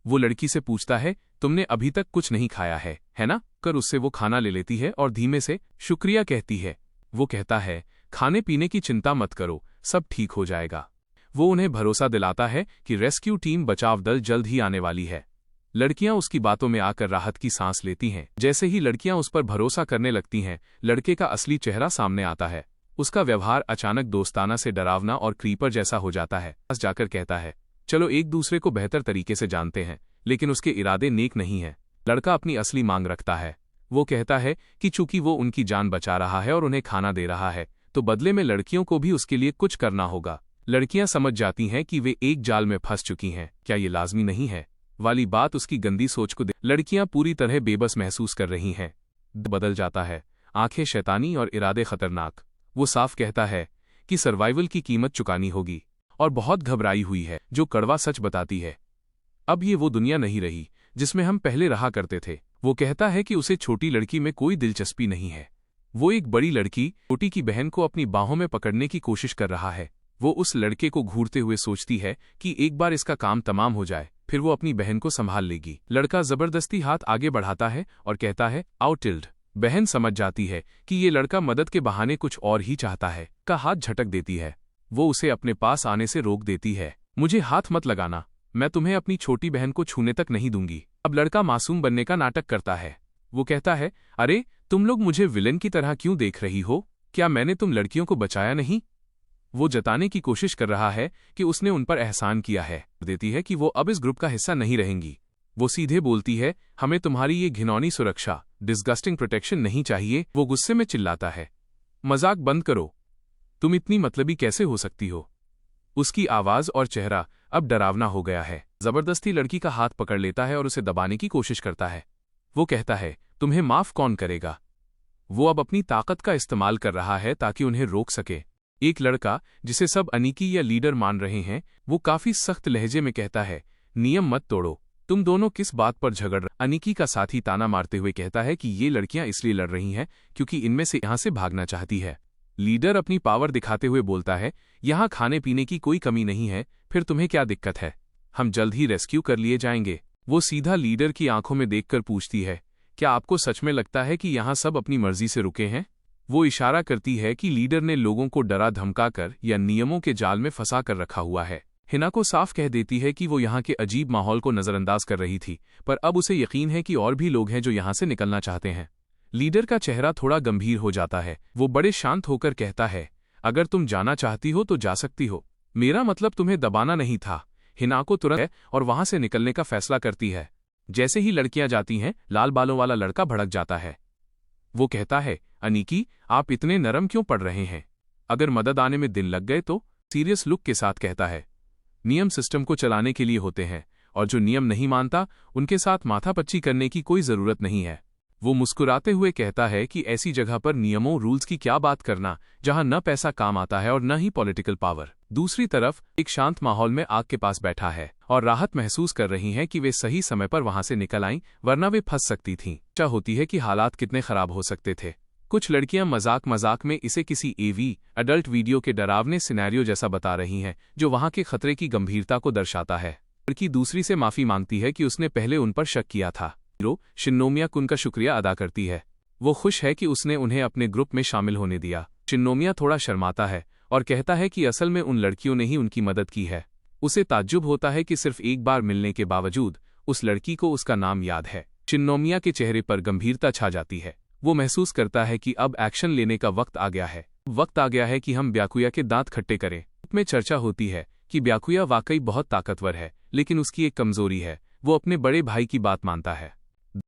वो लड़की से पूछता है, तुमने अभी तक कुछ नहीं खाया है ना? कर उससे वो खाना ले लेती है और धीमे से शुक्रिया कहती है। वो कहता है, खाने पीने की चिंता मत करो, सब ठीक हो जाएगा। वो उन्हें भरोसा दिलाता है कि रेस्क्यू टीम बचाव दल जल्द ही आने वाली है। लड़कियां उसकी बातों में आकर राहत की सांस लेती हैं। जैसे ही लड़कियां उस पर भरोसा करने लगती हैं, लड़के का असली चेहरा सामने आता है। उसका व्यवहार अचानक दोस्ताना से डरावना और क्रीपर जैसा हो जाता है। पास जाकर कहता है, चलो एक दूसरे को बेहतर तरीके से जानते हैं, लेकिन उसके इरादे नेक नहीं हैं। लड़का अपनी असली मांग रखता है। वो कहता है कि चूंकि वो उनकी जान बचा रहा है और उन्हें खाना दे रहा है, तो बदले में लड़कियों को भी उसके लिए कुछ करना होगा। लड़कियां समझ जाती हैं कि वे एक जाल में फंस चुकी हैं। क्या ये लाजमी नहीं है वाली बात उसकी गंदी सोच को लड़कियां पूरी तरह बेबस महसूस कर रही हैं। बदल जाता है, आंखें शैतानी और इरादे खतरनाक। वो साफ कहता है कि सर्वाइवल की कीमत चुकानी होगी और बहुत घबराई हुई है, जो कड़वा सच बताती है। अब ये वो दुनिया नहीं रही जिसमें हम पहले रहा करते थे। वो कहता है कि उसे छोटी लड़की में कोई दिलचस्पी नहीं है। वो एक बड़ी लड़की छोटी की बहन को अपनी बाहों में पकड़ने की कोशिश कर रहा है। वो उस लड़के को घूरते हुए सोचती है कि एक बार इसका काम तमाम हो जाए, फिर वो अपनी बहन को संभाल लेगी। लड़का जबरदस्ती हाथ आगे बढ़ाता है और कहता है, आओ टिल्ड। बहन समझ जाती है कि ये लड़का मदद के बहाने कुछ और ही चाहता है। का हाथ झटक देती है। वो उसे अपने पास आने से रोक देती है। मुझे हाथ मत लगाना, मैं तुम्हें अपनी छोटी बहन को छूने तक नहीं दूंगी। अब लड़का मासूम बनने का नाटक करता है। वो कहता है, अरे तुम लोग मुझे विलेन की तरह क्यों देख रही हो? क्या मैंने तुम लड़कियों को बचाया नहीं? वो जताने की कोशिश कर रहा है कि उसने उन पर एहसान किया है। देती है कि वो अब इस ग्रुप का हिस्सा नहीं रहेंगी। वो सीधे बोलती है, हमें तुम्हारी ये घिनौनी सुरक्षा, डिस्गस्टिंग प्रोटेक्शन नहीं चाहिए। वो गुस्से में चिल्लाता है, मजाक बंद करो, तुम इतनी मतलबी कैसे हो सकती हो? उसकी आवाज और चेहरा अब डरावना हो गया है। जबरदस्ती लड़की का हाथ पकड़ लेता है और उसे दबाने की कोशिश करता है। वो कहता है, तुम्हें माफ कौन करेगा? वो अब अपनी ताकत का इस्तेमाल कर रहा है ताकि उन्हें रोक सके। एक लड़का जिसे सब अनीकी या लीडर मान रहे हैं, वो काफी सख्त लहजे में कहता है, नियम मत तोड़ो, तुम दोनों किस बात पर झगड़ रहे? अनीकी का साथी ताना मारते हुए कहता है कि ये लड़कियां इसलिए लड़ रही हैं क्योंकि इनमें से यहां से भागना चाहती है। लीडर अपनी पावर दिखाते हुए बोलता है, यहाँ खाने पीने की कोई कमी नहीं है, फिर तुम्हें क्या दिक्कत है? हम जल्द ही रेस्क्यू कर लिए जाएंगे। वो सीधा लीडर की आंखों में देखकर पूछती है, क्या आपको सच में लगता है कि यहाँ सब अपनी मर्जी से रुके हैं? वो इशारा करती है कि लीडर ने लोगों को डरा धमकाकर या नियमों के जाल में फंसा कर रखा हुआ है। हिना को साफ कह देती है कि वो यहाँ के अजीब माहौल को नजरअंदाज कर रही थी, पर अब उसे यकीन है कि और भी लोग हैं जो यहाँ से निकलना चाहते हैं। लीडर का चेहरा थोड़ा गंभीर हो जाता है। वो बड़े शांत होकर कहता है, अगर तुम जाना चाहती हो तो जा सकती हो, मेरा मतलब तुम्हें दबाना नहीं था। हिना को तुरंत है और वहां से निकलने का फैसला करती है। जैसे ही लड़कियां जाती हैं, लाल बालों वाला लड़का भड़क जाता है। वो कहता है, अनीकी, आप इतने नरम क्यों पड़ रहे हैं? अगर मदद आने में दिन लग गए तो? सीरियस लुक के साथ कहता है, नियम सिस्टम को चलाने के लिए होते हैं और जो नियम नहीं मानता उनके साथ माथापच्ची करने की कोई जरूरत नहीं है। वो मुस्कुराते हुए कहता है कि ऐसी जगह पर नियमों रूल्स की क्या बात करना जहां न पैसा काम आता है और न ही पॉलिटिकल पावर। दूसरी तरफ एक शांत माहौल में आग के पास बैठा है और राहत महसूस कर रही हैं कि वे सही समय पर वहां से निकल आईं, वरना वे फंस सकती थीं। क्या होती है कि हालात कितने खराब हो सकते थे। कुछ लड़कियां मजाक में इसे किसी एवी अडल्ट वीडियो के डरावने सिनेरियो जैसा बता रही हैं, जो वहां के खतरे की गंभीरता को दर्शाता है। लड़की दूसरी से माफी मांगती है कि उसने पहले उन पर शक किया था। हीरो शिनोमिया कुन का शुक्रिया अदा करती है। वो खुश है कि उसने उन्हें अपने ग्रुप में शामिल होने दिया। शिनोमिया थोड़ा शर्माता है और कहता है कि असल में उन लड़कियों ने ही उनकी मदद की है। उसे ताज्जुब होता है कि सिर्फ एक बार मिलने के बावजूद उस लड़की को उसका नाम याद है। शिनोमिया के चेहरे पर गंभीरता छा जाती है। वो महसूस करता है कि अब एक्शन लेने का वक्त आ गया है। वक्त आ गया है कि हम ब्याकुया के दांत खट्टे करें। में चर्चा होती है कि ब्याकुया वाकई बहुत ताकतवर है, लेकिन उसकी एक कमजोरी है, वो अपने बड़े भाई की बात मानता है।